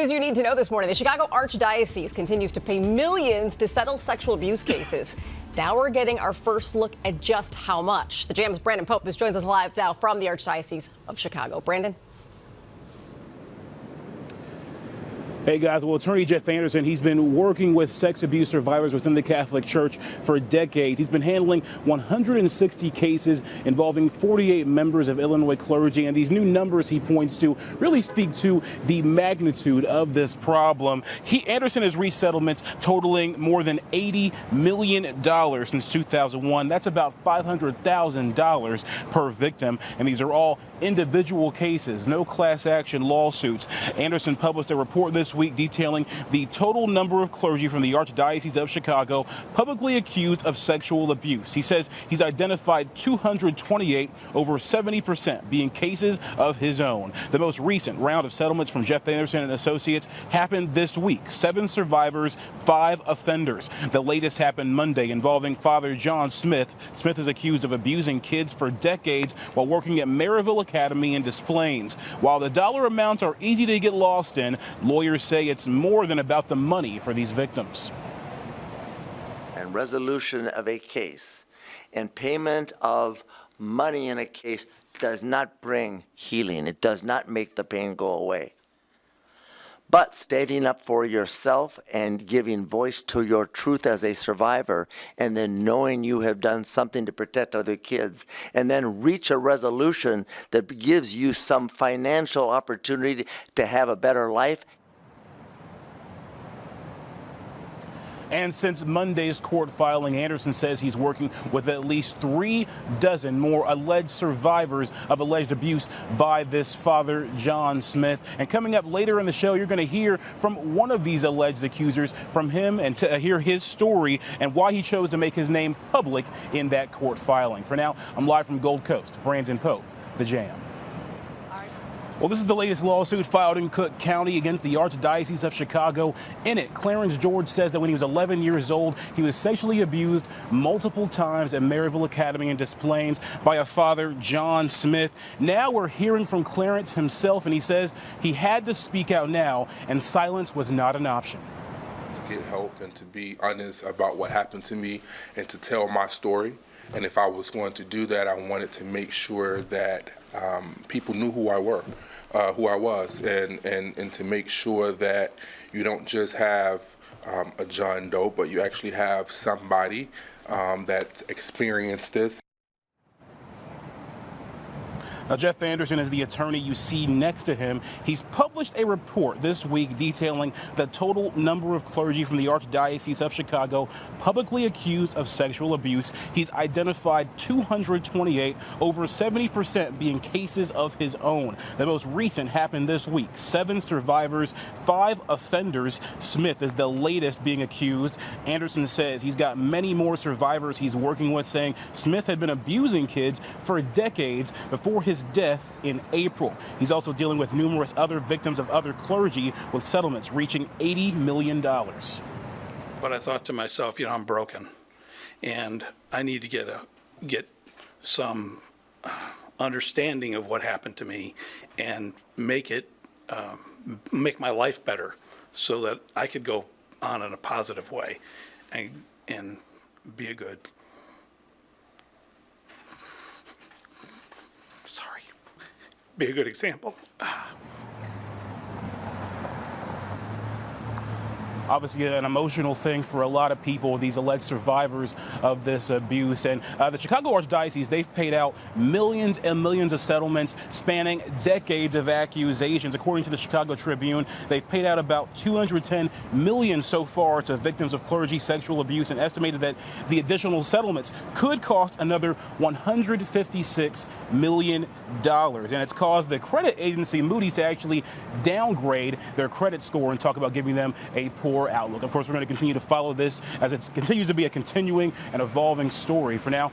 As you need to know this morning, the Chicago Archdiocese continues to pay millions to settle sexual abuse cases. Now we're getting our first look at just how much. The Jam's Brandon Pope joins us live now from the Archdiocese of Chicago. Brandon. Hey guys, well, attorney Jeff Anderson, he's been working with sex abuse survivors within the Catholic Church for decades. He's been handling 160 cases involving 48 members of Illinois clergy, and these new numbers he points to really speak to the magnitude of this problem. Anderson has reached settlements totaling more than $80 million since 2001. That's about $500,000 per victim, and these are all individual cases, no class action lawsuits. Anderson published a report this week detailing the total number of clergy from the Archdiocese of Chicago publicly accused of sexual abuse. He says he's identified 228, over 70% being cases of his own. The most recent round of settlements from Jeff Anderson and Associates happened this week. 7 survivors, 5 offenders. The latest happened Monday involving Father John Smith. Smith is accused of abusing kids for decades while working at Maryville Academy in Des Plaines. While the dollar amounts are easy to get lost in, lawyers say it's more than about the money for these victims. And resolution of a case and payment of money in a case does not bring healing. It does not make the pain go away. But standing up for yourself and giving voice to your truth as a survivor, and then knowing you have done something to protect other kids, and then reach a resolution that gives you some financial opportunity to have a better life. And since Monday's court filing, Anderson says he's working with at least 3 dozen more alleged survivors of alleged abuse by this Father John Smith. And coming up later in the show, you're going to hear from one of these alleged accusers, from him, and to hear his story and why he chose to make his name public in that court filing. For now, I'm live from Gold Coast. Brandon Pope, The Jam. Well, this is the latest lawsuit filed in Cook County against the Archdiocese of Chicago. In it, Clarence George says that when he was 11 years old, he was sexually abused multiple times at Maryville Academy in Des Plaines by a Father John Smith. Now we're hearing from Clarence himself, and he says he had to speak out now, and silence was not an option. To get help and to be honest about what happened to me and to tell my story. And if I was going to do that, I wanted to make sure that people knew who I was, and to make sure that you don't just have a John Doe, but you actually have somebody that's experienced this. Now, Jeff Anderson is the attorney you see next to him. He's published a report this week detailing the total number of clergy from the Archdiocese of Chicago publicly accused of sexual abuse. He's identified 228, over 70% being cases of his own. The most recent happened this week. 7 survivors, 5 offenders. Smith is the latest being accused. Anderson says he's got many more survivors he's working with, saying Smith had been abusing kids for decades before his death in April. He's also dealing with numerous other victims of other clergy, with settlements reaching $80 million. But I thought to myself, I'm broken, and I need to get some understanding of what happened to me and make my life better, so that I could go on in a positive way and be a good. Be a good example. Obviously an emotional thing for a lot of people, these alleged survivors of this abuse. And the Chicago Archdiocese, they've paid out millions and millions of settlements spanning decades of accusations. According to the Chicago Tribune, they've paid out about $210 million so far to victims of clergy sexual abuse, and estimated that the additional settlements could cost another $156 million. And it's caused the credit agency Moody's to actually downgrade their credit score and talk about giving them a poor outlook. Of course, we're going to continue to follow this as it continues to be a continuing and evolving story. For now,